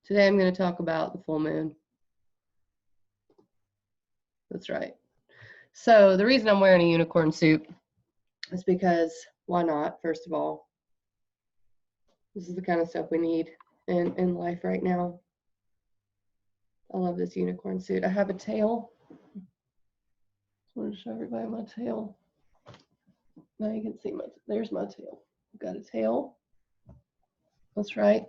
Today I'm going to talk about the full moon. That's right. So the reason I'm wearing a unicorn suit is because why not, first of all? This is the kind of stuff we need in life right now. I love this unicorn suit. I have a tail. I want to show everybody my tail. Now you can see there's my tail. I've got a tail. That's right.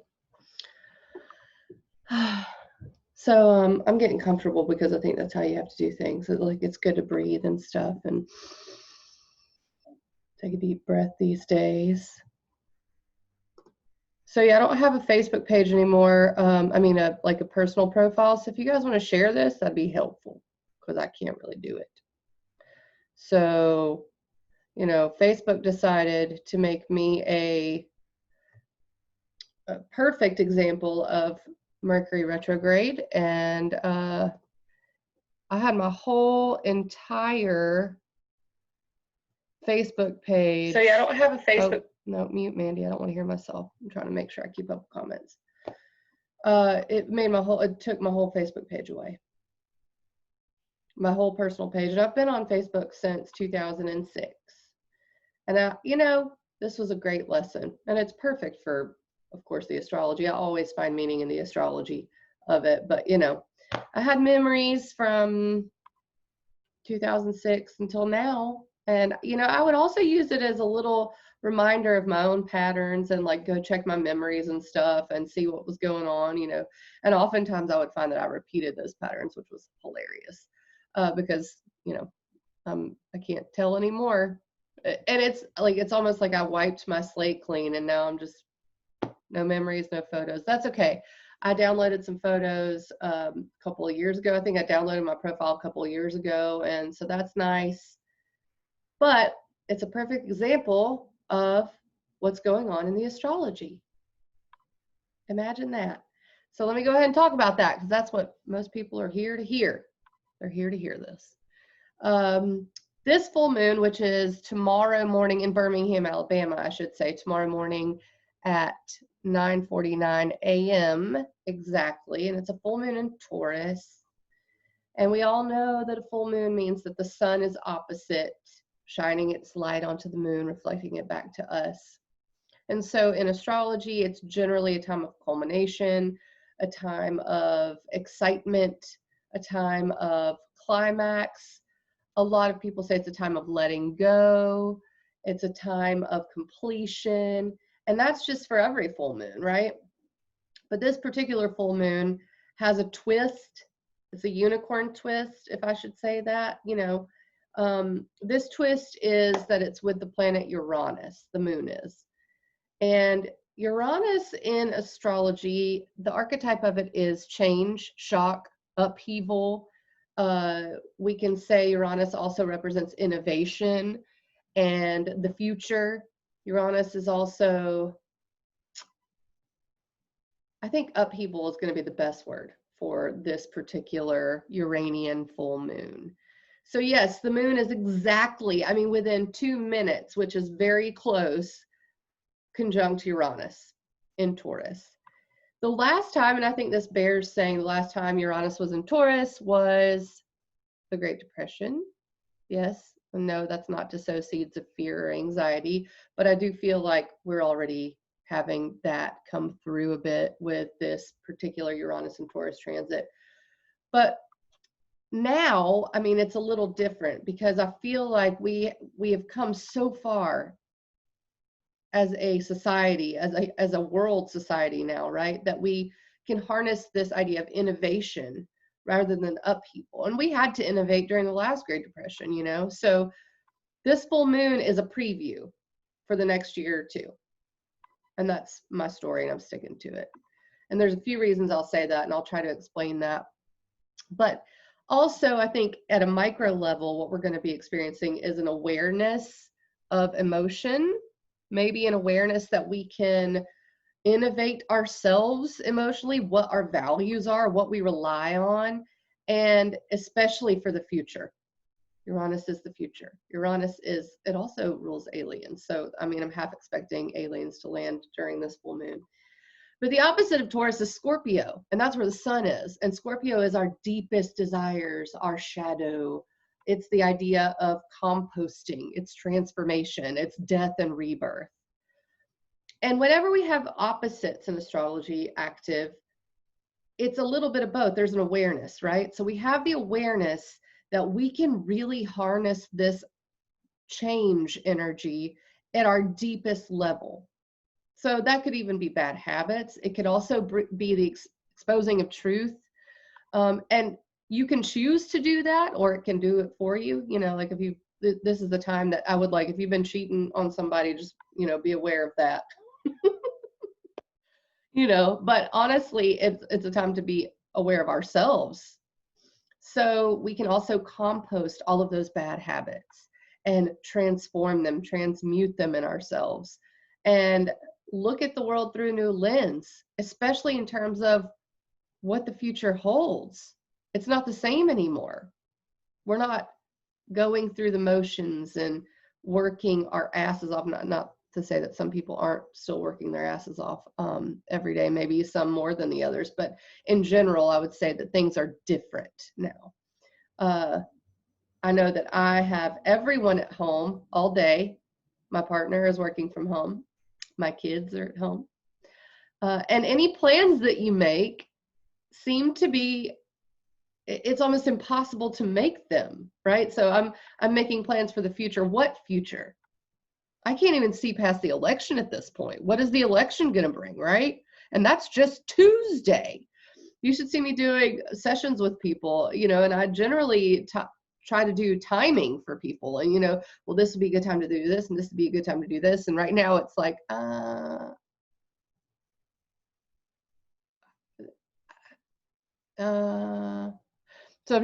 So I'm getting comfortable because I think that's how you have to do things. It's good to breathe and stuff and take a deep breath these days. So yeah, I don't have a Facebook page anymore. Like a personal profile. So if you guys want to share this, that'd be helpful because I can't really do it. So, Facebook decided to make me a perfect example of Mercury retrograde, and I had my whole entire Facebook page. So yeah, I don't have a Facebook. No, mute Mandy. I don't want to hear myself. I'm trying to make sure I keep up with comments. It took my whole Facebook page away. My whole personal page. And I've been on Facebook since 2006. And this was a great lesson. And it's perfect for, of course, the astrology. I always find meaning in the astrology of it. But, I had memories from 2006 until now. And, I would also use it as a little reminder of my own patterns and go check my memories and stuff and see what was going on, And oftentimes I would find that I repeated those patterns, which was hilarious because, I can't tell anymore. And it's almost like I wiped my slate clean and now I'm just no memories, no photos. That's okay. I downloaded some photos a couple of years ago. I think I downloaded my profile a couple of years ago. And so that's nice. But it's a perfect example of what's going on in the astrology. Imagine that. So let me go ahead and talk about that because that's what most people are here to hear. They're here to hear this. This full moon, which is tomorrow morning in Birmingham, Alabama, I should say, tomorrow morning at 9:49 a.m. exactly, and it's a full moon in Taurus. And we all know that a full moon means that the sun is opposite, shining its light onto the moon, reflecting it back to us. And so in astrology, it's generally a time of culmination, a time of excitement, a time of climax. A lot of people say it's a time of letting go. It's a time of completion. And that's just for every full moon, right? But this particular full moon has a twist. It's a unicorn twist, if I should say that. This twist is that it's with the planet Uranus, the moon is. And Uranus in astrology, the archetype of it is change, shock, upheaval. We can say Uranus also represents innovation and the future. Uranus is also, I think upheaval is going to be the best word for this particular Uranian full moon. So yes, the moon is exactly, within 2 minutes, which is very close, conjunct Uranus in Taurus. The last time, and I think this bears saying, the last time Uranus was in Taurus was the Great Depression. Yes, no, that's not to sow seeds of fear or anxiety, but I do feel like we're already having that come through a bit with this particular Uranus and Taurus transit. But now, it's a little different because I feel like we have come so far as a society, as a world society now, right? That we can harness this idea of innovation rather than upheaval. And we had to innovate during the last Great Depression, So this full moon is a preview for the next year or two. And that's my story, and I'm sticking to it. And there's a few reasons I'll say that, and I'll try to explain that. But also, I think at a micro level, what we're going to be experiencing is an awareness of emotion, maybe an awareness that we can innovate ourselves emotionally, what our values are, what we rely on, and especially for the future. Uranus is the future. It also rules aliens. So, I'm half expecting aliens to land during this full moon. But the opposite of Taurus is Scorpio, and that's where the sun is. And Scorpio is our deepest desires, our shadow. It's the idea of composting, it's transformation, it's death and rebirth. And whenever we have opposites in astrology active, it's a little bit of both. There's an awareness, right? So we have the awareness that we can really harness this change energy at our deepest level. So that could even be bad habits. It could also be the exposing of truth. And you can choose to do that, or it can do it for you. You know, like if you, this is the time that I would like, if you've been cheating on somebody, just, you know, be aware of that. You know, but honestly, it's a time to be aware of ourselves. So we can also compost all of those bad habits and transform them, transmute them in ourselves, and look at the world through a new lens, especially in terms of what the future holds. It's not the same anymore. We're not going through the motions and working our asses off. Not to say that some people aren't still working their asses off every day, maybe some more than the others, but in general, I would say that things are different now. I know that I have everyone at home all day. My partner is working from home. My kids are at home. And any plans that you make seem to be, it's almost impossible to make them, right? So I'm making plans for the future. What future? I can't even see past the election at this point. What is the election going to bring, right? And that's just Tuesday. You should see me doing sessions with people, you know, and I generally try to do timing for people. And, you know, well, this would be a good time to do this, and this would be a good time to do this. And right now it's like, so I'm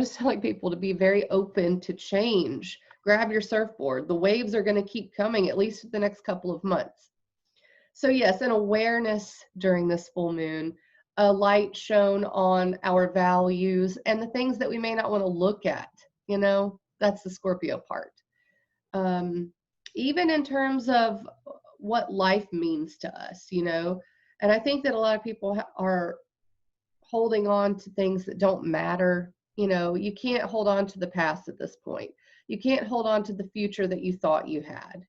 just telling people to be very open to change. Grab your surfboard. The waves are going to keep coming at least for the next couple of months. So yes, an awareness during this full moon, a light shown on our values and the things that we may not want to look at. You know, that's the Scorpio part. Even in terms of what life means to us, you know, and I think that a lot of people are holding on to things that don't matter. You know, you can't hold on to the past at this point. You can't hold on to the future that you thought you had.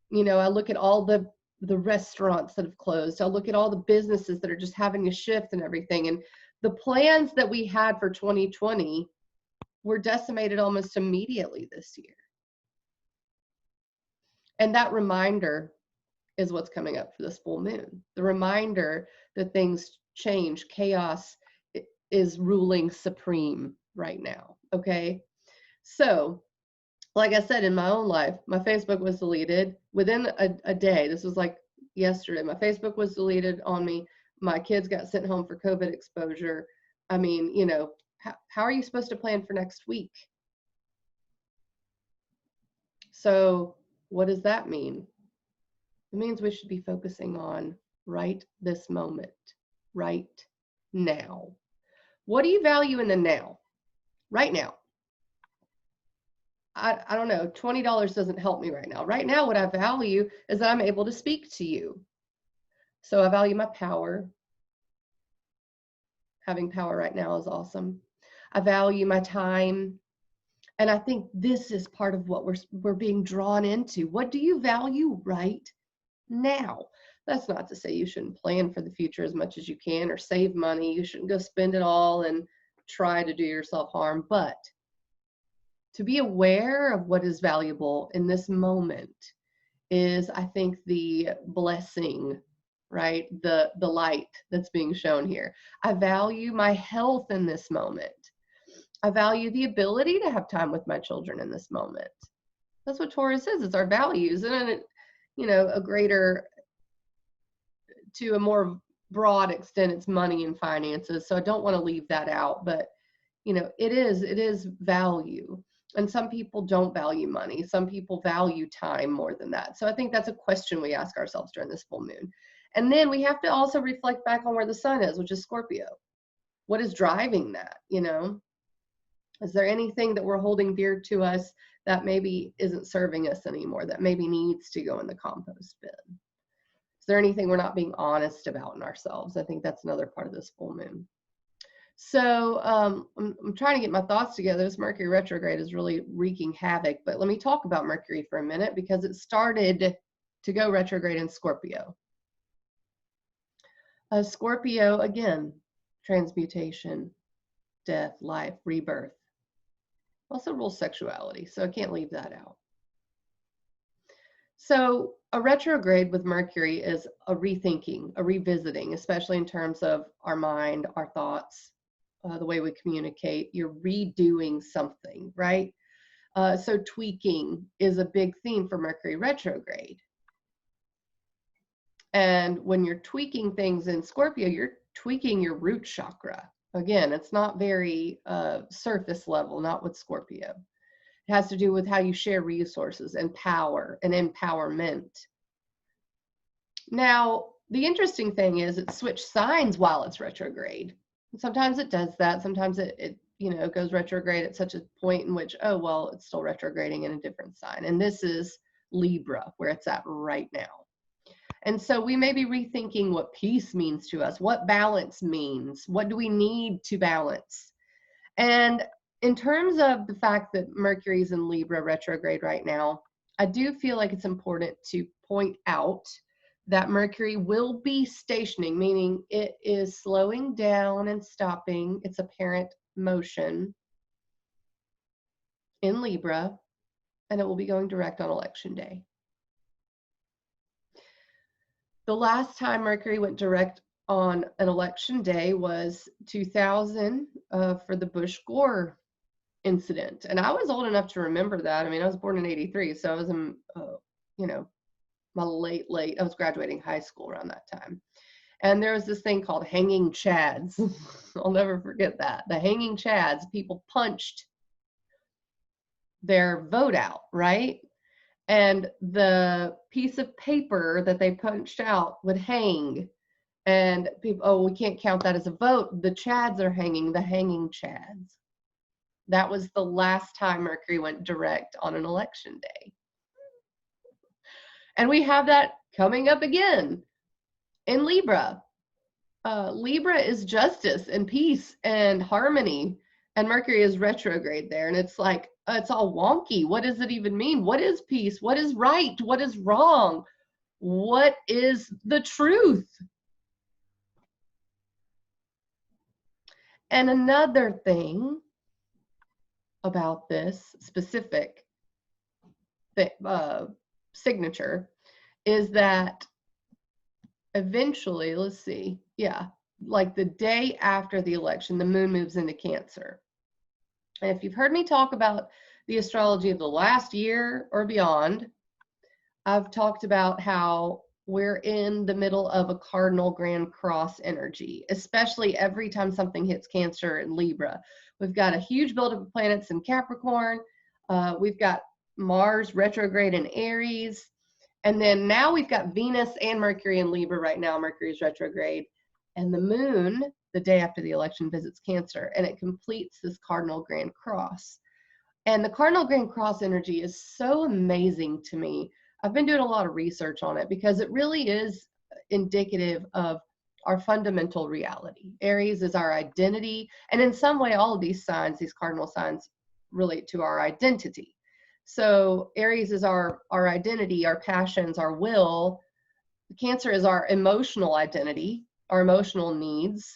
You know, I look at all the restaurants that have closed. I look at all the businesses that are just having a shift and everything. And the plans that we had for 2020 were decimated almost immediately this year. And that reminder is what's coming up for this full moon. The reminder that things change, chaos is ruling supreme right now, okay? So, like I said, in my own life, my Facebook was deleted within a day. This was like yesterday. My Facebook was deleted on me. My kids got sent home for COVID exposure. I mean, you know, how are you supposed to plan for next week? So what does that mean? It means we should be focusing on right this moment, right now. What do you value in the now? Right now. I don't know, $20 doesn't help me right now. Right now, what I value is that I'm able to speak to you. So I value my power. Having power right now is awesome. I value my time. And I think this is part of what we're being drawn into. What do you value right now? That's not to say you shouldn't plan for the future as much as you can or save money. You shouldn't go spend it all and try to do yourself harm. But to be aware of what is valuable in this moment is, I think, the blessing, right? The light that's being shown here. I value my health in this moment. I value the ability to have time with my children in this moment. That's what Taurus is. It's our values. And it, you know, to a more broad extent, it's money and finances. So I don't want to leave that out, but you know, it is value. And some people don't value money. Some people value time more than that. So I think that's a question we ask ourselves during this full moon. And then we have to also reflect back on where the sun is, which is Scorpio. What is driving that, you know? Is there anything that we're holding dear to us that maybe isn't serving us anymore, that maybe needs to go in the compost bin? Is there anything we're not being honest about in ourselves? I think that's another part of this full moon. So I'm trying to get my thoughts together. This Mercury retrograde is really wreaking havoc, but let me talk about Mercury for a minute because it started to go retrograde in Scorpio. Scorpio, again, transmutation, death, life, rebirth. Also rules sexuality, so I can't leave that out. So a retrograde with Mercury is a rethinking, a revisiting, especially in terms of our mind, our thoughts, the way we communicate. You're redoing something, right? So tweaking is a big theme for Mercury retrograde. And when you're tweaking things in Scorpio, you're tweaking your root chakra. Again, it's not very surface level, not with Scorpio. It has to do with how you share resources and power and empowerment. Now, the interesting thing is it switched signs while it's retrograde. Sometimes it does that. Sometimes it goes retrograde at such a point in which, oh, well, it's still retrograding in a different sign. And this is Libra, where it's at right now. And so we may be rethinking what peace means to us, what balance means, what do we need to balance? And in terms of the fact that Mercury's in Libra retrograde right now, I do feel like it's important to point out that Mercury will be stationing, meaning it is slowing down and stopping its apparent motion in Libra, and it will be going direct on election day. The last time Mercury went direct on an election day was 2000 for the Bush-Gore incident. And I was old enough to remember that. I mean, I was born in 83, so I was in, my late, I was graduating high school around that time. And there was this thing called hanging chads. I'll never forget that. The hanging chads, people punched their vote out, right? And the piece of paper that they punched out would hang. And people, oh, we can't count that as a vote. The chads are hanging, the hanging chads. That was the last time Mercury went direct on an election day. And we have that coming up again in Libra. Libra is justice and peace and harmony, and Mercury is retrograde there. And it's like, it's all wonky. What does it even mean? What is peace? What is right? What is wrong? What is the truth? And another thing about this specific signature is that eventually, let's see, like the day after the election, the moon moves into Cancer. And if you've heard me talk about the astrology of the last year or beyond, I've talked about how we're in the middle of a cardinal grand cross energy, especially every time something hits Cancer and Libra. We've got a huge buildup of planets in Capricorn. We've got Mars retrograde in Aries. And then now we've got Venus and Mercury in Libra right now. Mercury's retrograde. And the moon, the day after the election, visits Cancer, and it completes this cardinal grand cross. And the cardinal grand cross energy is so amazing to me. I've been doing a lot of research on it because it really is indicative of our fundamental reality. Aries is our identity. And in some way, all of these signs, these cardinal signs, relate to our identity. So Aries is our identity, our passions, our will. Cancer is our emotional identity, our emotional needs,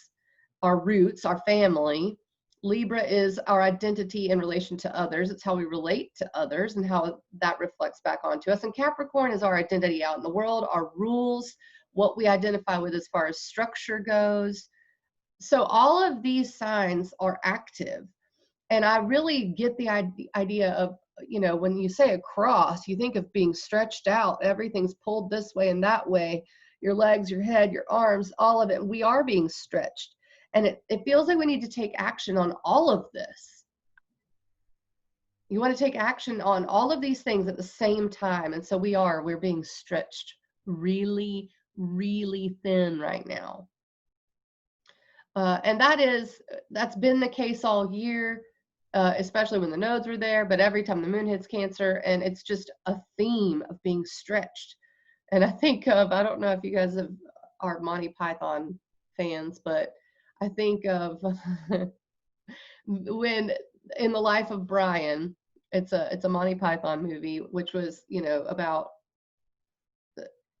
our roots, our family. Libra is our identity in relation to others. It's how we relate to others and how that reflects back onto us. And Capricorn is our identity out in the world, our rules, what we identify with as far as structure goes. So all of these signs are active. And I really get the idea of, when you say a cross, you think of being stretched out. Everything's pulled this way and that way. Your legs, your head, your arms, all of it. We are being stretched. And it feels like we need to take action on all of this. You want to take action on all of these things at the same time. And so we're being stretched really, really thin right now. And that's been the case all year, especially when the nodes were there, but every time the moon hits Cancer, and it's just a theme of being stretched. And I think of, I don't know if you guys are Monty Python fans, but I think of when in the life of Brian, it's a Monty Python movie, which was, you know, about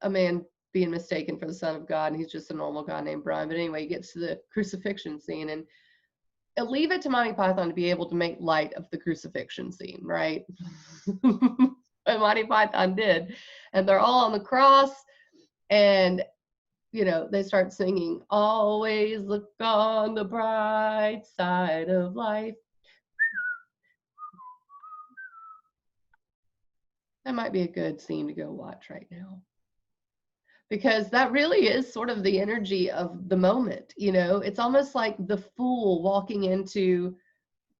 a man being mistaken for the Son of God, and he's just a normal guy named Brian. But anyway, he gets to the crucifixion scene, and leave it to Monty Python to be able to make light of the crucifixion scene, right? And Monty Python did. And they're all on the cross, and you know, they start singing, always look on the bright side of life. That might be a good scene to go watch right now, because that really is sort of the energy of the moment. You know, it's almost like the Fool walking into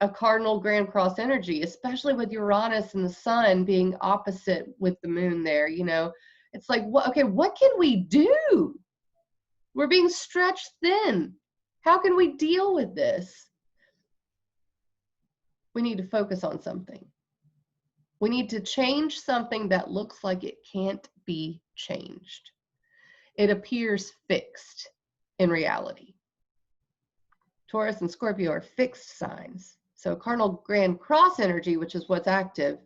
a cardinal grand cross energy, especially with Uranus and the sun being opposite with the moon there. You know, it's like, okay, what can we do? We're being stretched thin. How can we deal with this? We need to focus on something. We need to change something that looks like it can't be changed. It appears fixed in reality. Taurus and Scorpio are fixed signs. So cardinal grand cross energy, which is what's active,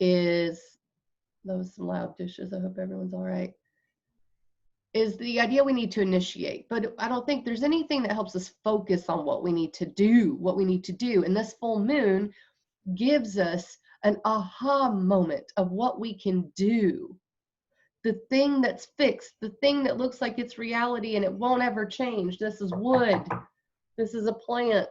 is, those some loud dishes, I hope everyone's all right, is the idea we need to initiate. But I don't think there's anything that helps us focus on what we need to do, And this full moon gives us an aha moment of what we can do. The thing that's fixed, the thing that looks like it's reality and it won't ever change. This is wood. This is a plant.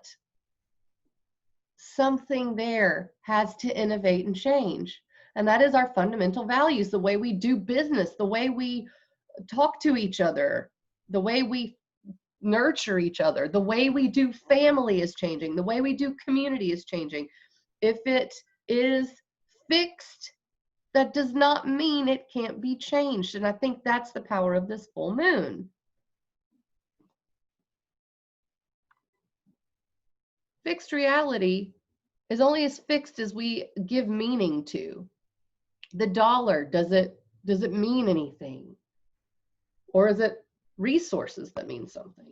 Something there has to innovate and change. And that is our fundamental values, the way we do business, the way we talk to each other, the way we nurture each other, the way we do family is changing, the way we do community is changing. If it is fixed, that does not mean it can't be changed. And I think that's the power of this full moon. Fixed reality is only as fixed as we give meaning to. The dollar, does it mean anything? Or is it resources that mean something?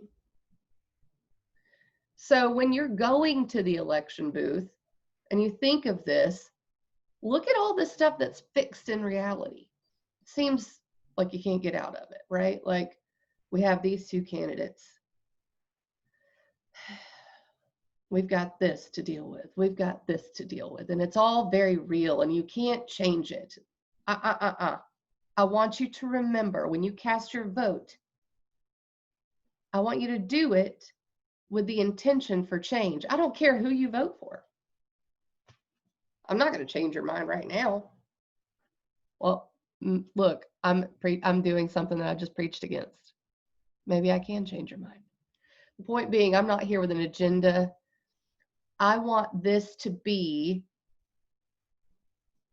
So when you're going to the election booth and you think of this, look at all the stuff that's fixed in reality. It seems like you can't get out of it, right? Like, we have these two candidates. We've got this to deal with. We've got this to deal with. And it's all very real and you can't change it. I want you to remember, when you cast your vote, I want you to do it with the intention for change. I don't care who you vote for. I'm not going to change your mind right now. Well, look, I'm doing something that I just preached against. Maybe I can change your mind. The point being, I'm not here with an agenda. I want this to be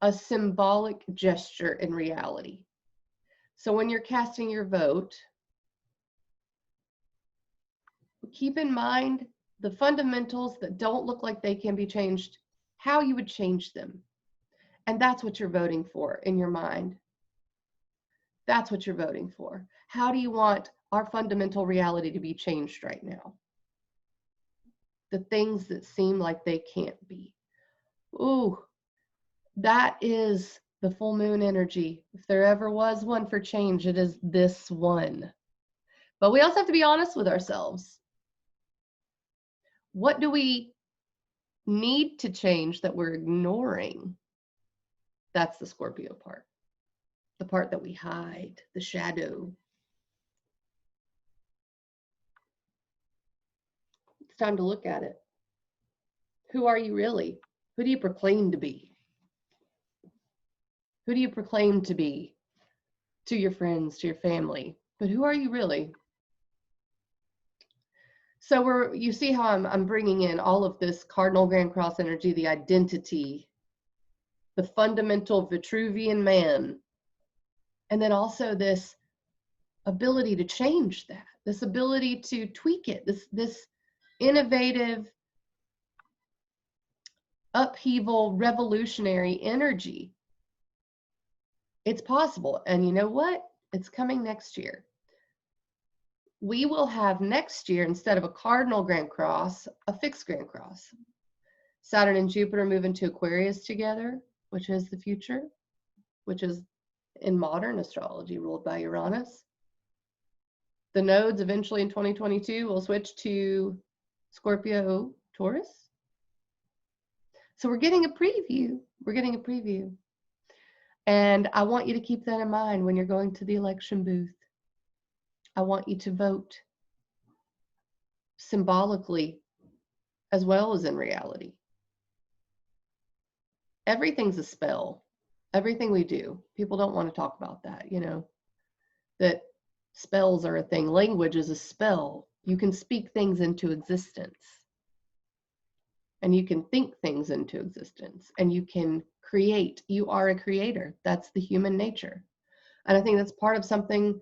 a symbolic gesture in reality. So when you're casting your vote, keep in mind the fundamentals that don't look like they can be changed, how you would change them. And that's what you're voting for in your mind. That's what you're voting for. How do you want our fundamental reality to be changed right now? The things that seem like they can't be. Ooh, that is the full moon energy. If there ever was one for change, it is this one. But we also have to be honest with ourselves. What do we need to change that we're ignoring? That's the Scorpio part. The part that we hide, the shadow. It's time to look at it. Who are you really? Who do you proclaim to be? Who do you proclaim to be to your friends, to your family? But who are you really? So you see how I'm bringing in all of this cardinal grand cross energy, the identity, the fundamental Vitruvian man, and then also this ability to change that, this ability to tweak it, this innovative, upheaval, revolutionary energy. It's possible. And you know what? It's coming next year. We will have next year, instead of a cardinal Grand Cross, a fixed Grand Cross. Saturn and Jupiter move into Aquarius together, which is the future, which is in modern astrology ruled by Uranus. The nodes eventually in 2022 will switch to Scorpio, Taurus. So we're getting a preview. We're getting a preview. And I want you to keep that in mind when you're going to the election booth. I want you to vote symbolically as well as in reality. Everything's a spell. Everything we do. People don't want to talk about that, you know, that spells are a thing. Language is a spell. You can speak things into existence. And you can think things into existence. And you can create. You are a creator. That's the human nature. And I think that's part of something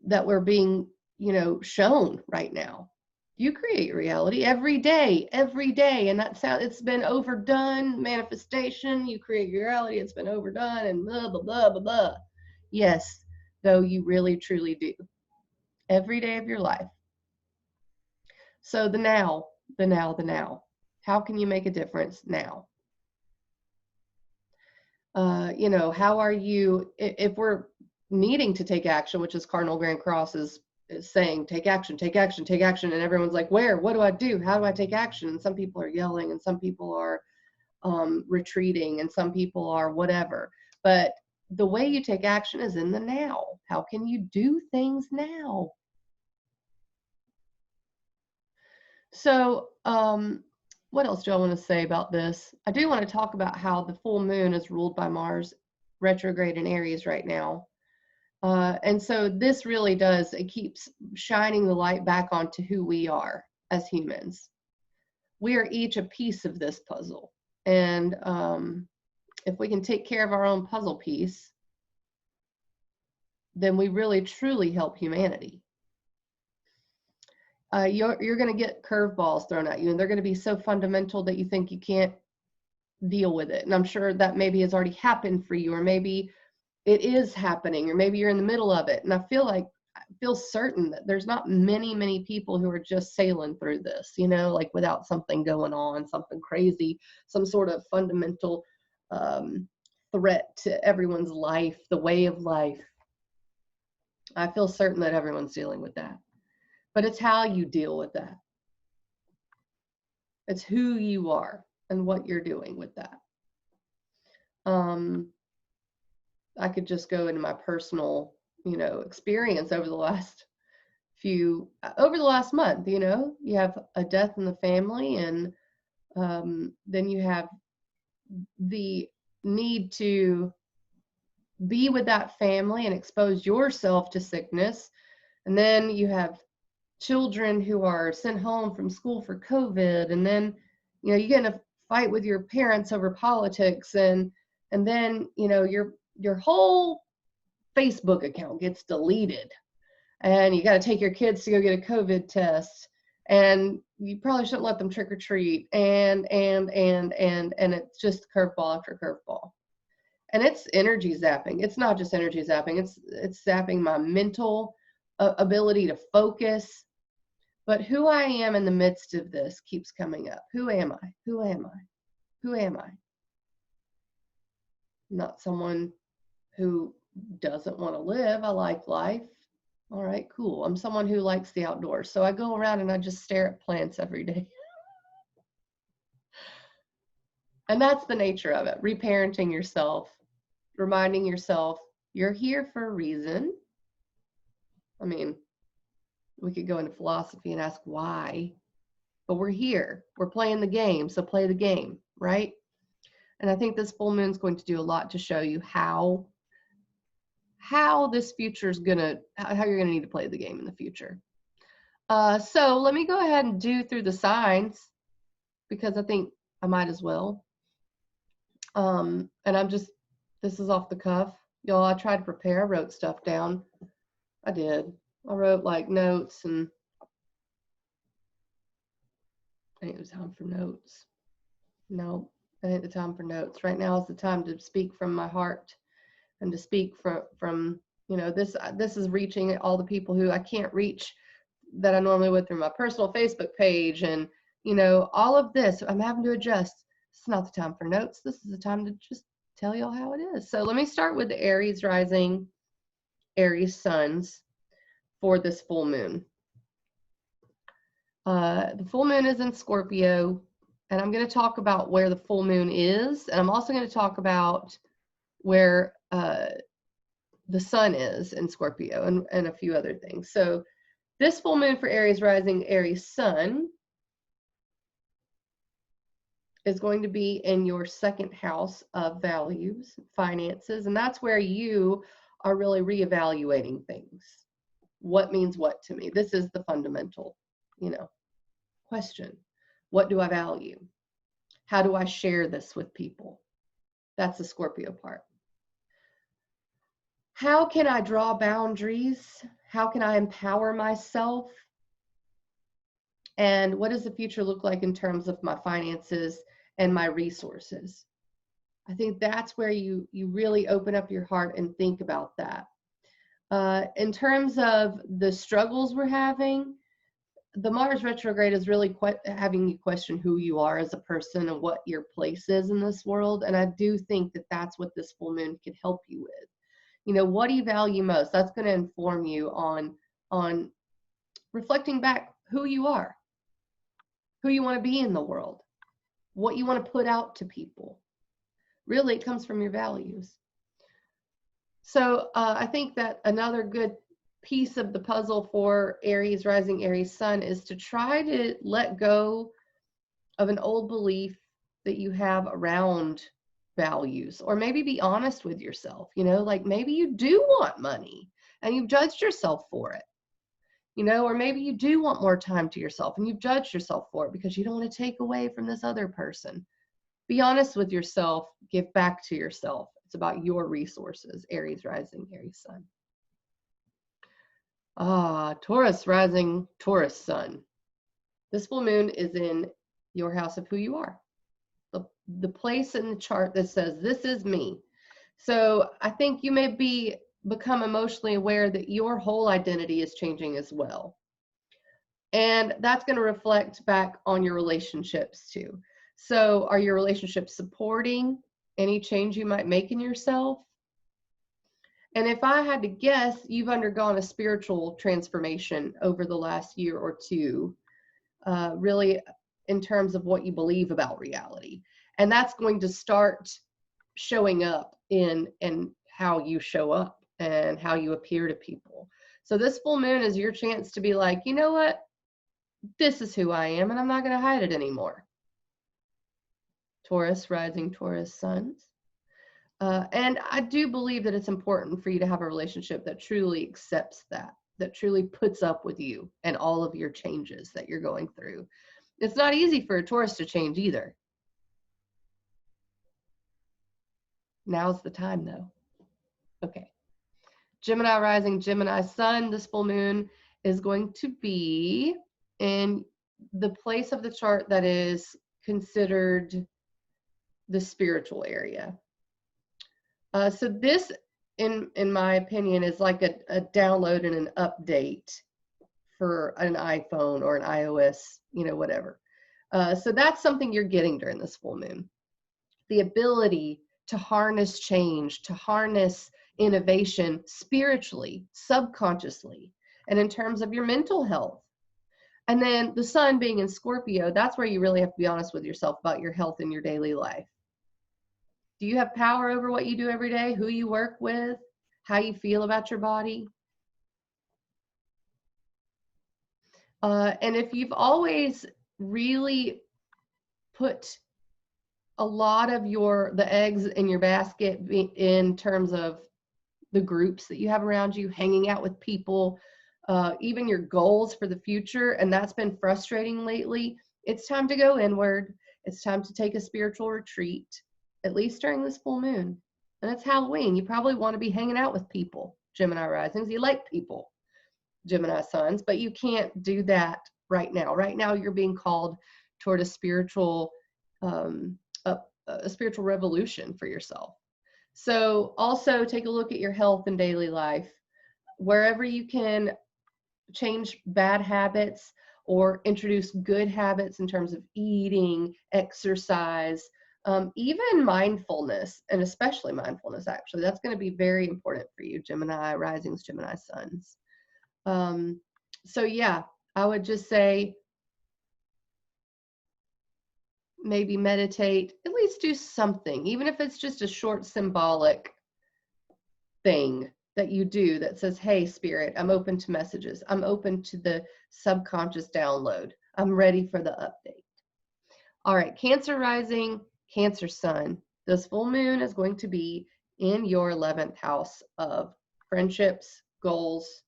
that we're being, you know, shown right now. You create reality every day. And it's been overdone. Manifestation, you create your reality, it's been overdone and blah, blah, blah, blah, blah. Yes, though you really, truly do. Every day of your life. So the now. How can you make a difference now? You know, how are you, if we're needing to take action, which is Cardinal Grand Cross is saying, take action, and everyone's like, where, what do I do? How do I take action? And some people are yelling, and some people are retreating, and some people are whatever. But the way you take action is in the now. How can you do things now? So, what else do I want to say about this? I do want to talk about how the full moon is ruled by Mars retrograde in Aries right now. And so this really does, it keeps shining the light back onto who we are as humans. We are each a piece of this puzzle. And if we can take care of our own puzzle piece, then we really truly help humanity. You're going to get curveballs thrown at you, and they're going to be so fundamental that you think you can't deal with it. And I'm sure that maybe has already happened for you, or maybe it is happening, or maybe you're in the middle of it. And I feel certain that there's not many people who are just sailing through this, you know, like without something going on, something crazy, some sort of fundamental threat to everyone's life, the way of life. I feel certain that everyone's dealing with that. But it's how you deal with that. It's who you are and what you're doing with that. I could just go into my personal, you know, experience over the last month. You know, you have a death in the family, and then you have the need to be with that family and expose yourself to sickness. And then you have children who are sent home from school for COVID. And then, you know, you get in a fight with your parents over politics. And then, you know, your whole Facebook account gets deleted, and you got to take your kids to go get a COVID test, and you probably shouldn't let them trick or treat, and it's just curveball after curveball. And it's energy zapping. It's not just energy zapping. It's zapping my mental ability to focus. But who I am in the midst of this keeps coming up. Who am I? Who am I? Who am I? Not someone who doesn't want to live. I like life. All right, cool. I'm someone who likes the outdoors. So I go around and I just stare at plants every day. And that's the nature of it. Reparenting yourself, reminding yourself you're here for a reason. I mean, we could go into philosophy and ask why, but we're here. We're playing the game, so play the game, right? And I think this full moon is going to do a lot to show you how this future is how you're gonna need to play the game in the future. So let me go ahead and do through the signs, because I think I might as well. And this is off the cuff. Y'all, I tried to prepare, I wrote stuff down. I did. I wrote like notes, and I think it was time for notes. No, I think the time for notes. Right now is the time to speak from my heart, and to speak from this is reaching all the people who I can't reach that I normally would through my personal Facebook page, and all of this I'm having to adjust. It's not the time for notes. This is the time to just tell y'all how it is. So let me start with the Aries rising, Aries suns for this full moon. The full moon is in Scorpio, and I'm going to talk about where the full moon is, and I'm also going to talk about where the sun is in Scorpio and a few other things. So this full moon for Aries rising, Aries sun is going to be in your second house of values, finances, and that's where you are really reevaluating things. What means what to me? This is the fundamental, question. What do I value? How do I share this with people? That's the Scorpio part. How can I draw boundaries? How can I empower myself? And what does the future look like in terms of my finances and my resources? I think that's where you really open up your heart and think about that. In terms of the struggles we're having, the Mars retrograde is really having you question who you are as a person and what your place is in this world. And I do think that that's what this full moon can help you with. What do you value most? That's going to inform you on reflecting back who you are, who you want to be in the world, what you want to put out to people. Really, it comes from your values. So I think that another good piece of the puzzle for Aries rising, Aries sun is to try to let go of an old belief that you have around values, or maybe be honest with yourself, like maybe you do want money and you've judged yourself for it, or maybe you do want more time to yourself and you've judged yourself for it because you don't want to take away from this other person. Be honest with yourself, give back to yourself. It's about your resources, Aries rising, Aries sun. Taurus rising, Taurus sun. This full moon is in your house of who you are. The place in the chart that says, this is me. So I think you may become emotionally aware that your whole identity is changing as well. And that's going to reflect back on your relationships too. So are your relationships supporting any change you might make in yourself? And if I had to guess, you've undergone a spiritual transformation over the last year or two, really in terms of what you believe about reality. And that's going to start showing up in how you show up and how you appear to people. So this full moon is your chance to be like, you know what? This is who I am, and I'm not going to hide it anymore. Taurus rising, Taurus suns. And I do believe that it's important for you to have a relationship that truly accepts that truly puts up with you and all of your changes that you're going through. It's not easy for a Taurus to change either. Now's the time though. Okay. Gemini rising, Gemini sun, this full moon is going to be in the place of the chart that is considered the spiritual area. So this, in my opinion, is like a download and an update for an iPhone or an iOS, whatever. So that's something you're getting during this full moon. The ability to harness change, to harness innovation spiritually, subconsciously, and in terms of your mental health. And then the sun being in Scorpio, that's where you really have to be honest with yourself about your health in your daily life. Do you have power over what you do every day, who you work with, how you feel about your body? And if you've always really put a lot of the eggs in your basket in terms of the groups that you have around you, hanging out with people, even your goals for the future, and that's been frustrating lately, it's time to go inward. It's time to take a spiritual retreat, at least during this full moon. And it's Halloween. You probably want to be hanging out with people, Gemini risings. You like people, Gemini suns, but you can't do that right now. Right now, you're being called toward a spiritual revolution for yourself. So also take a look at your health and daily life. Wherever you can change bad habits or introduce good habits in terms of eating, exercise, even mindfulness, and especially mindfulness, actually, that's going to be very important for you, Gemini risings, Gemini suns. So yeah, I would just say maybe meditate, at least do something, even if it's just a short symbolic thing that you do that says, hey, spirit, I'm open to messages. I'm open to the subconscious download. I'm ready for the update. All right, Cancer rising, Cancer sun. This full moon is going to be in your 11th house of friendships, goals,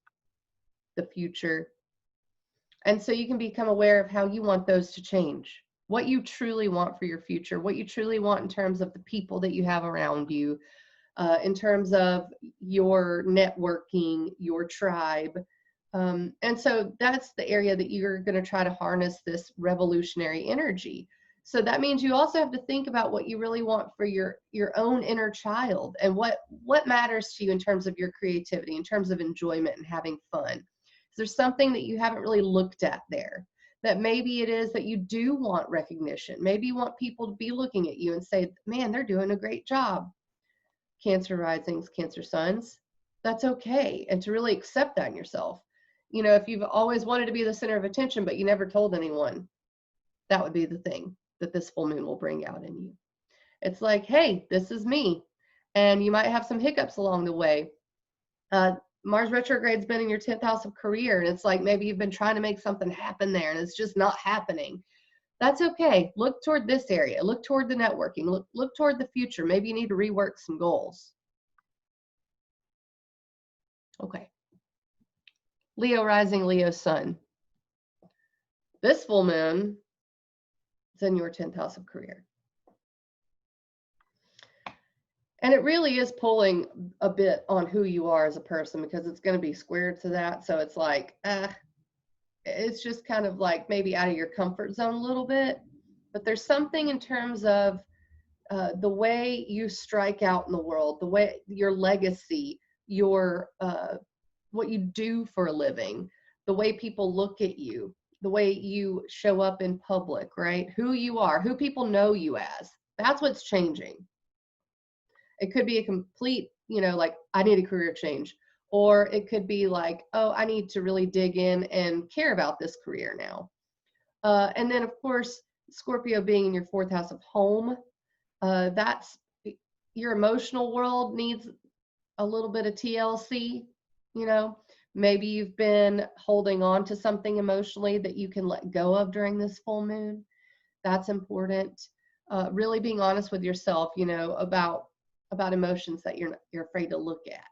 the future. And so you can become aware of how you want those to change, what you truly want for your future, what you truly want in terms of the people that you have around you, in terms of your networking, your tribe. And so that's the area that you're going to try to harness this revolutionary energy. So that means you also have to think about what you really want for your own inner child, and what matters to you in terms of your creativity, in terms of enjoyment and having fun. Is there something that you haven't really looked at there? That maybe it is that you do want recognition. Maybe you want people to be looking at you and say, man, they're doing a great job. Cancer risings, Cancer suns, that's okay. And to really accept that in yourself. You know, if you've always wanted to be the center of attention, but you never told anyone, that would be the thing that this full moon will bring out in you. It's like, hey, this is me. And you might have some hiccups along the way. Mars retrograde's been in your 10th house of career. And it's like, maybe you've been trying to make something happen there and it's just not happening. That's okay. Look toward this area. Look toward the networking. Look toward the future. Maybe you need to rework some goals. Okay. Leo rising, Leo sun. This full moon is in your 10th house of career. And it really is pulling a bit on who you are as a person, because it's going to be squared to that. So it's like, it's just kind of like maybe out of your comfort zone a little bit. But there's something in terms of the way you strike out in the world, the way your legacy, your what you do for a living, the way people look at you, the way you show up in public, right? Who you are, who people know you as. That's what's changing. It could be a complete, like, I need a career change. Or it could be like, oh, I need to really dig in and care about this career now. And then, of course, Scorpio being in your 4th house of home, that's your emotional world needs a little bit of TLC. Maybe you've been holding on to something emotionally that you can let go of during this full moon. That's important. Really being honest with yourself, about emotions that you're afraid to look at.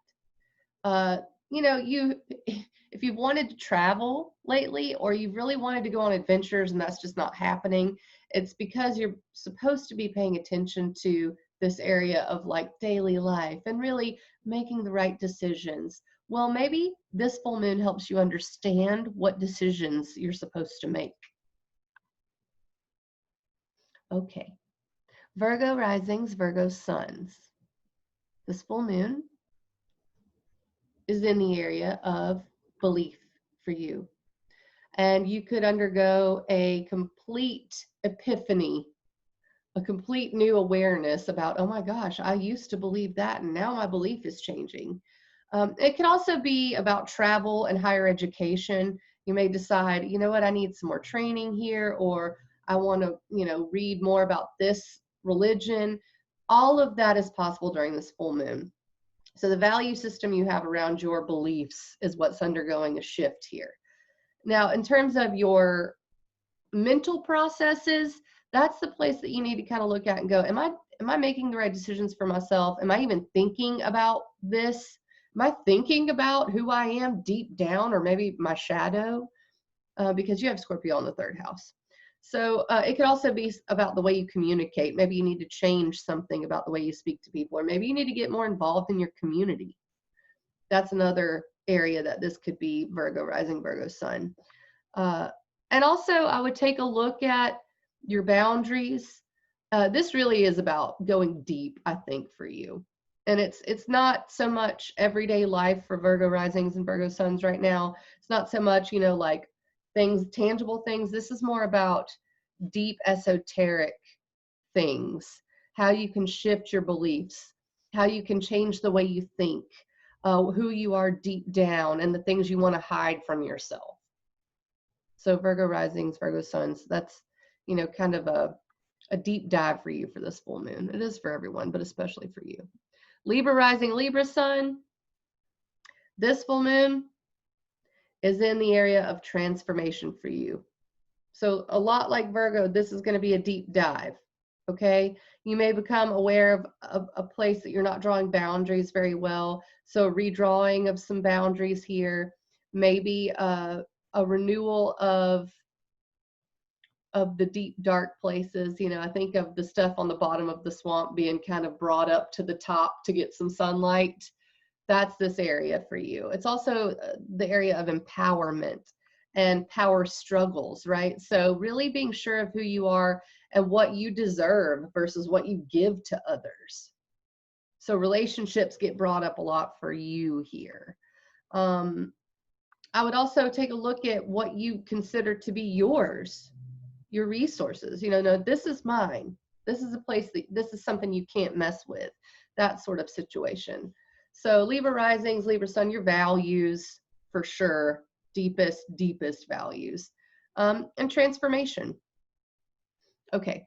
If you've wanted to travel lately, or you've really wanted to go on adventures and that's just not happening, it's because you're supposed to be paying attention to this area of like daily life and really making the right decisions. Well, maybe this full moon helps you understand what decisions you're supposed to make. Okay. Virgo risings, Virgo suns. This full moon is in the area of belief for you. And you could undergo a complete epiphany, a complete new awareness about, oh my gosh, I used to believe that and now my belief is changing. It can also be about travel and higher education. You may decide, you know what, I need some more training here, or I want to, read more about this religion. All of that is possible during this full moon. So the value system you have around your beliefs is what's undergoing a shift here. Now, in terms of your mental processes, that's the place that you need to kind of look at and go, am I making the right decisions for myself? Am I even thinking about this? Am I thinking about who I am deep down, or maybe my shadow? Because you have Scorpio in the 3rd house. So it could also be about the way you communicate. Maybe you need to change something about the way you speak to people, or maybe you need to get more involved in your community. That's another area that this could be Virgo rising, Virgo sun. And also I would take a look at your boundaries. This really is about going deep, I think, for you. And it's not so much everyday life for Virgo risings and Virgo suns right now. It's not so much, you know, like things, tangible things. This is more about deep esoteric things, how you can shift your beliefs, how you can change the way you think, who you are deep down, and the things you want to hide from yourself. So Virgo risings, Virgo suns, that's, you know, kind of a deep dive for you for this full moon. It is for everyone, but especially for you. Libra rising, Libra sun, this full moon is in the area of transformation for you. So a lot like Virgo, this is going to be a deep dive. Okay. You may become aware of a place that you're not drawing boundaries very well. So redrawing of some boundaries here, maybe a renewal of the deep dark places. You know, I think of the stuff on the bottom of the swamp being kind of brought up to the top to get some sunlight. That's this area for you. It's also the area of empowerment and power struggles, right? So really being sure of who you are and what you deserve versus what you give to others. So relationships get brought up a lot for you here. I would also take a look at what you consider to be yours, your resources. You know, no, this is mine. This is a place that, this is something you can't mess with, that sort of situation. So Libra risings, Libra sun, your values for sure, deepest values, and transformation. Okay,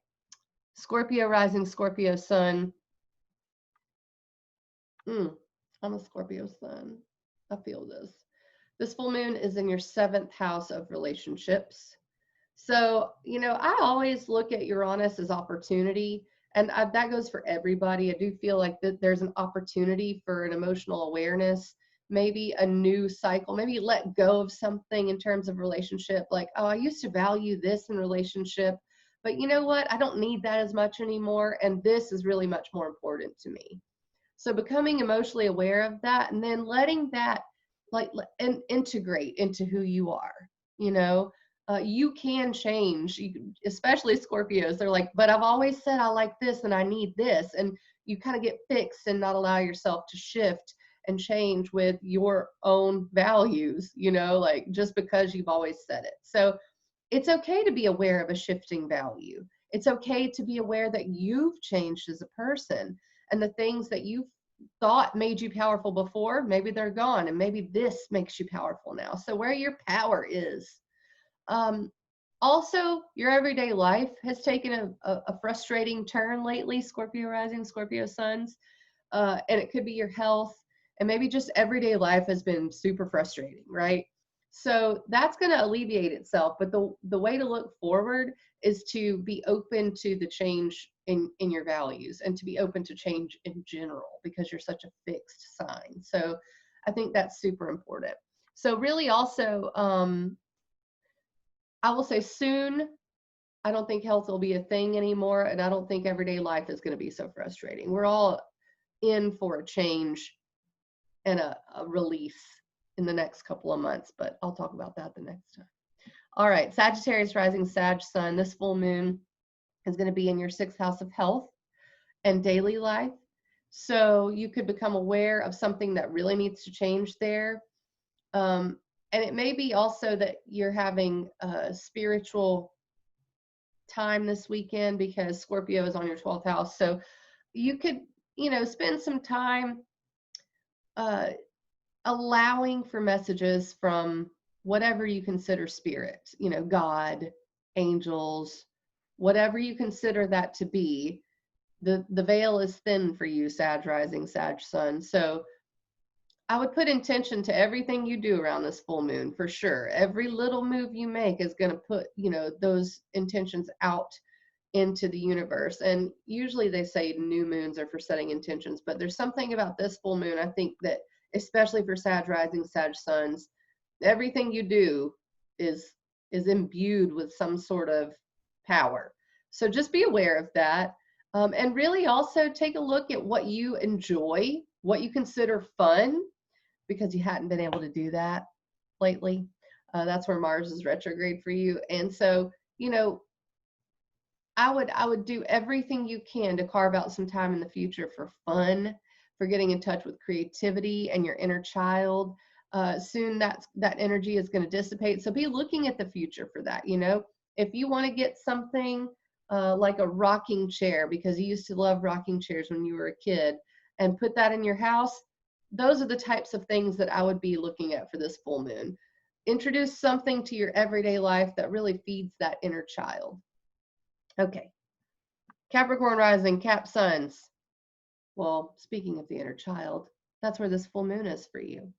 Scorpio rising, Scorpio sun. I'm a Scorpio sun. I feel this. This full moon is in your 7th house of relationships. So, you know, I always look at Uranus as opportunity, and that goes for everybody. I do feel like that there's an opportunity for an emotional awareness, maybe a new cycle, maybe let go of something in terms of relationship. Like, oh, I used to value this in relationship, but you know what? I don't need that as much anymore. And this is really much more important to me. So becoming emotionally aware of that and then letting that and integrate into who you are, you know. You can change, especially Scorpios. They're like, but I've always said I like this and I need this. And you kind of get fixed and not allow yourself to shift and change with your own values, you know, like just because you've always said it. So it's okay to be aware of a shifting value. It's okay to be aware that you've changed as a person and the things that you thought made you powerful before, maybe they're gone and maybe this makes you powerful now. So where your power is. Also, your everyday life has taken a frustrating turn lately, Scorpio rising, Scorpio suns, and it could be your health, and maybe just everyday life has been super frustrating, right? So that's going to alleviate itself, but the way to look forward is to be open to the change in your values and to be open to change in general because you're such a fixed sign. So I think that's super important. So really also, I will say soon, I don't think health will be a thing anymore, and I don't think everyday life is going to be so frustrating. We're all in for a change and a release in the next couple of months, but I'll talk about that the next time. All right, Sagittarius rising, Sag sun. This full moon is going to be in your 6th house of health and daily life. So you could become aware of something that really needs to change there. And it may be also that you're having a spiritual time this weekend because Scorpio is on your 12th house. So you could, you know, spend some time allowing for messages from whatever you consider spirit, you know, God, angels, whatever you consider that to be. The veil is thin for you, Sag rising, Sag sun. So I would put intention to everything you do around this full moon for sure. Every little move you make is going to put, you know, those intentions out into the universe. And usually they say new moons are for setting intentions, but there's something about this full moon, I think that especially for Sag rising, Sag suns, everything you do is imbued with some sort of power. So just be aware of that. And really also take a look at what you enjoy, what you consider fun, because you hadn't been able to do that lately. That's where Mars is retrograde for you. And so, you know, I would do everything you can to carve out some time in the future for fun, for getting in touch with creativity and your inner child. Soon that energy is going to dissipate. So be looking at the future for that. You know, if you want to get something like a rocking chair, because you used to love rocking chairs when you were a kid, and put that in your house, those are the types of things that I would be looking at for this full moon. Introduce something to your everyday life that really feeds that inner child. Okay. Capricorn rising, Cap suns. Well, speaking of the inner child, that's where this full moon is for you.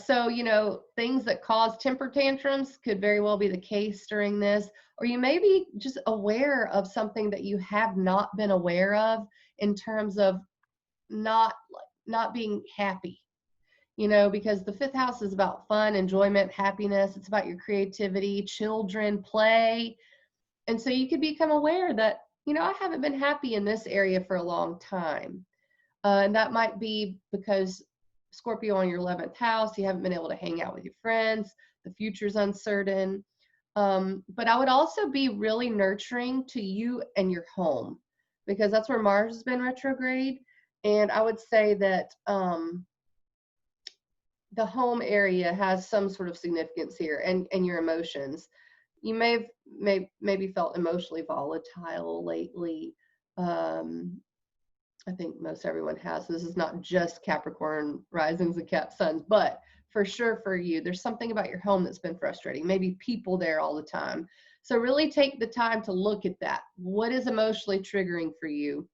So, you know, things that cause temper tantrums could very well be the case during this, or you may be just aware of something that you have not been aware of in terms of not being happy, you know, because the fifth house is about fun, enjoyment, happiness. It's about your creativity, children, play. And so you could become aware that, you know, I haven't been happy in this area for a long time. And that might be because Scorpio on your 11th house, you haven't been able to hang out with your friends. The future's uncertain. But I would also be really nurturing to you and your home, because that's where Mars has been retrograde. And I would say that the home area has some sort of significance here, and your emotions. You may have maybe felt emotionally volatile lately. I think most everyone has. This is not just Capricorn risings and Cap suns, but for sure for you, there's something about your home that's been frustrating. Maybe people there all the time. So really take the time to look at that. What is emotionally triggering for you?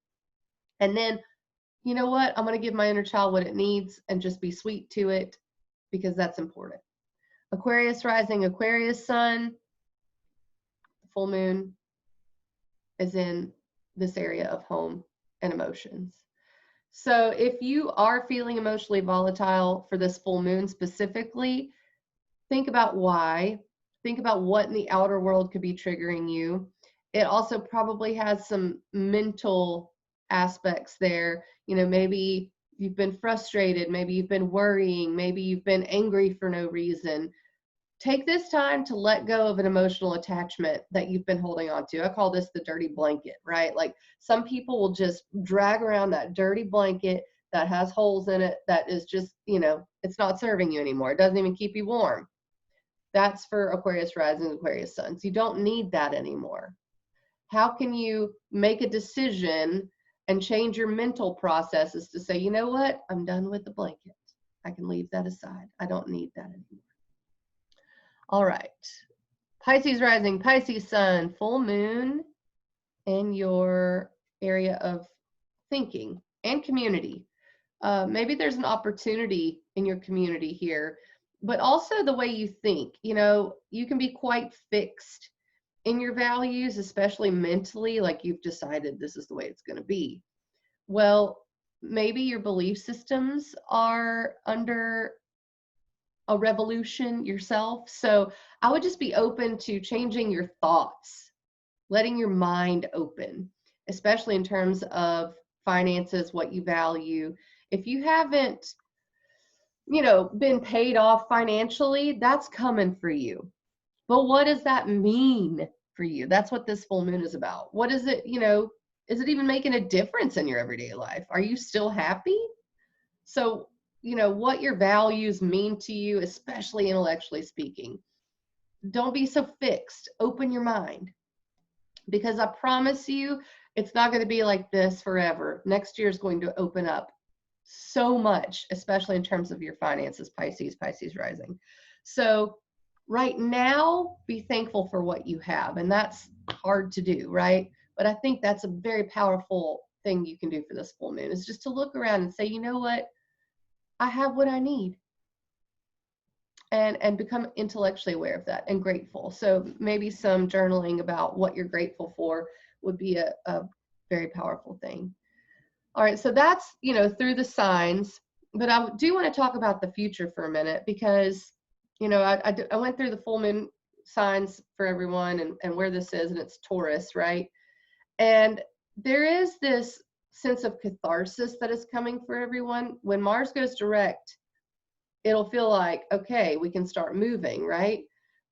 And then, you know what? I'm going to give my inner child what it needs and just be sweet to it, because that's important. Aquarius rising, Aquarius sun, full moon is in this area of home and emotions. So if you are feeling emotionally volatile for this full moon specifically, think about why. Think about what in the outer world could be triggering you. It also probably has some mental aspects there. You know, maybe you've been frustrated, maybe you've been worrying, maybe you've been angry for no reason. Take this time to let go of an emotional attachment that you've been holding on to. I call this the dirty blanket, right? Like some people will just drag around that dirty blanket that has holes in it, that is just, you know, it's not serving you anymore. It doesn't even keep you warm. That's for Aquarius rising, Aquarius suns. You don't need that anymore. How can you make a decision and change your mental processes to say, you know what? I'm done with the blanket. I can leave that aside. I don't need that anymore. All right. Pisces rising, Pisces sun, full moon in your area of thinking and community. Maybe there's an opportunity in your community here, but also the way you think. You know, you can be quite fixed in your values, especially mentally, like you've decided this is the way it's going to be. Well, maybe your belief systems are under a revolution yourself. So I would just be open to changing your thoughts, letting your mind open, especially in terms of finances, what you value. If you haven't, you know, been paid off financially, that's coming for you. But what does that mean for you? That's what this full moon is about. What is it, you know, is it even making a difference in your everyday life? Are you still happy? So, you know, what your values mean to you, especially intellectually speaking. Don't be so fixed. Open your mind. Because I promise you, it's not going to be like this forever. Next year is going to open up so much, especially in terms of your finances, Pisces rising. So right now, be thankful for what you have. And that's hard to do, right? But I think that's a very powerful thing you can do for this full moon, is just to look around and say, you know what? I have what I need, and become intellectually aware of that and grateful. So maybe some journaling about what you're grateful for would be a very powerful thing. All right, so that's, you know, through the signs, but I do want to talk about the future for a minute, because, you know, I went through the full moon signs for everyone and where this is, and it's Taurus, right? And there is this sense of catharsis that is coming for everyone. When Mars goes direct, it'll feel like, okay, we can start moving, right?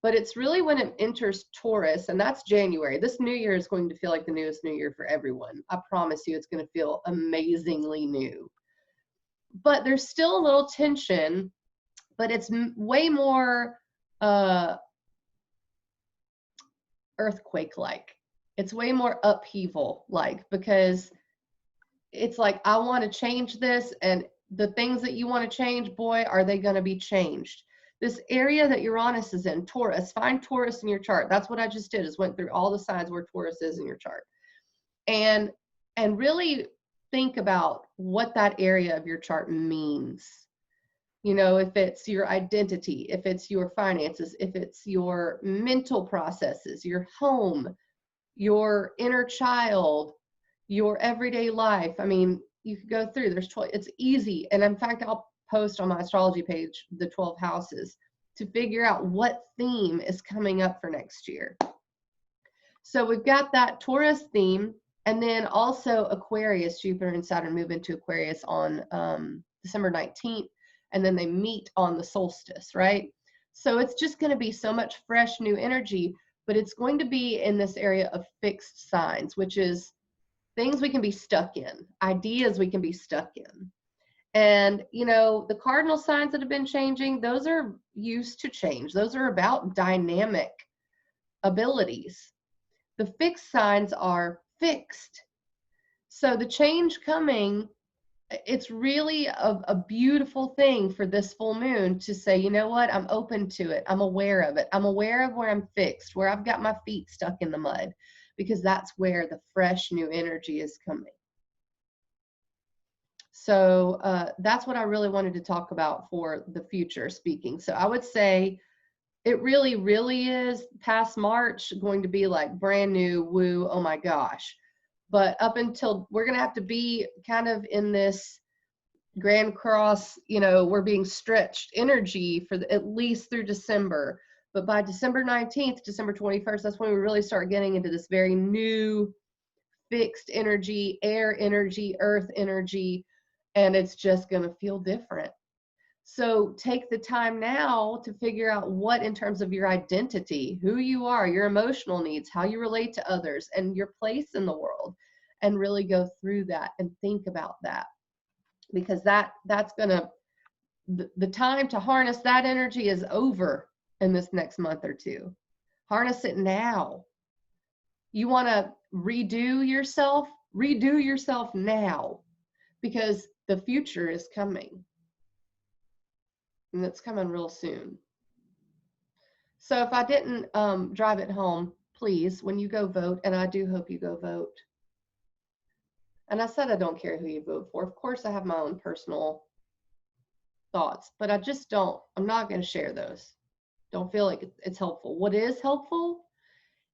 But it's really when it enters Taurus, and that's January. This new year is going to feel like the newest new year for everyone. I promise you, it's going to feel amazingly new. but there's still a little tension, but it's way more earthquake-like. It's way more upheaval-like, because it's like, I want to change this, and the things that you want to change, boy, are they going to be changed. This area that Uranus is in, Taurus, find Taurus in your chart. That's what I just did, is went through all the signs where Taurus is in your chart. And really think about what that area of your chart means. You know, if it's your identity, if it's your finances, if it's your mental processes, your home, your inner child, your everyday life. I mean, you could go through, there's 12, it's easy. And in fact, I'll post on my astrology page the 12 houses to figure out what theme is coming up for next year. So we've got that Taurus theme, and then also Aquarius. Jupiter and Saturn move into Aquarius on December 19th, and then they meet on the solstice, right? So it's just going to be so much fresh new energy, but it's going to be in this area of fixed signs, which is things we can be stuck in, ideas we can be stuck in. And, you know, the cardinal signs that have been changing, those are used to change. Those are about dynamic abilities. The fixed signs are fixed. So the change coming, it's really a beautiful thing for this full moon to say, you know what, I'm open to it. I'm aware of it. I'm aware of where I'm fixed, where I've got my feet stuck in the mud, because that's where the fresh new energy is coming. So that's what I really wanted to talk about for the future speaking. So I would say it really, really is past March going to be like brand new, woo, oh my gosh. But up until, we're going to have to be kind of in this Grand Cross, you know, we're being stretched energy for at least through December. But by December 19th, December 21st, that's when we really start getting into this very new fixed energy, air energy, earth energy, and it's just going to feel different. So take the time now to figure out what, in terms of your identity, who you are, your emotional needs, how you relate to others, and your place in the world, and really go through that and think about that. Because that's going to, the time to harness that energy is over in this next month or two. Harness it now. You want to redo yourself now, because the future is coming. And it's coming real soon. So if I didn't drive it home, please, when you go vote, and I do hope you go vote. And I said I don't care who you vote for. Of course, I have my own personal thoughts, but I just don't, I'm not going to share those. Don't feel like it's helpful. What is helpful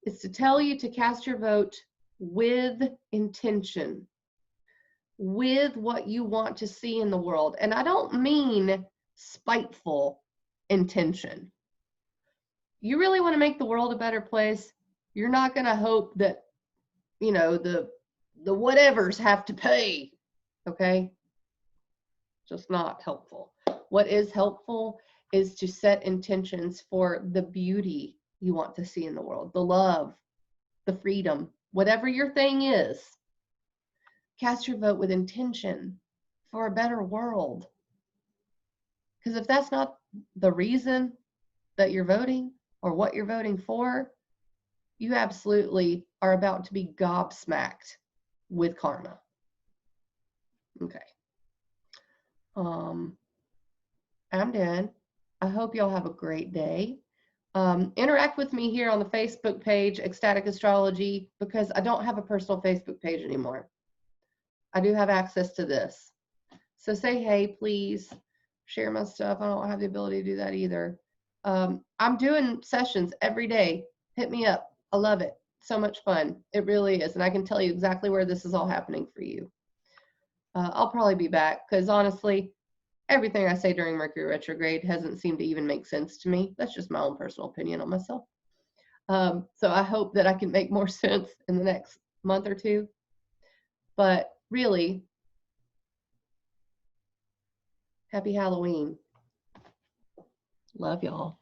is to tell you to cast your vote with intention, with what you want to see in the world. And I don't mean spiteful intention. You really want to make the world a better place. You're not going to hope that, you know, the whatevers have to pay. Okay? Just not helpful. What is helpful is to set intentions for the beauty you want to see in the world, the love, the freedom, whatever your thing is. Cast your vote with intention for a better world. Because if that's not the reason that you're voting or what you're voting for, you absolutely are about to be gobsmacked with karma. Okay. I'm done. I hope y'all have a great day. Interact with me here on the Facebook page, Ecstatic Astrology, because I don't have a personal Facebook page anymore. I do have access to this. So say hey, please. Share my stuff. I don't have the ability to do that either. I'm doing sessions every day. Hit me up. I love it. So much fun. It really is. And I can tell you exactly where this is all happening for you. I'll probably be back because honestly, everything I say during Mercury retrograde hasn't seemed to even make sense to me. That's just my own personal opinion on myself. So I hope that I can make more sense in the next month or two. But really, happy Halloween. Love y'all.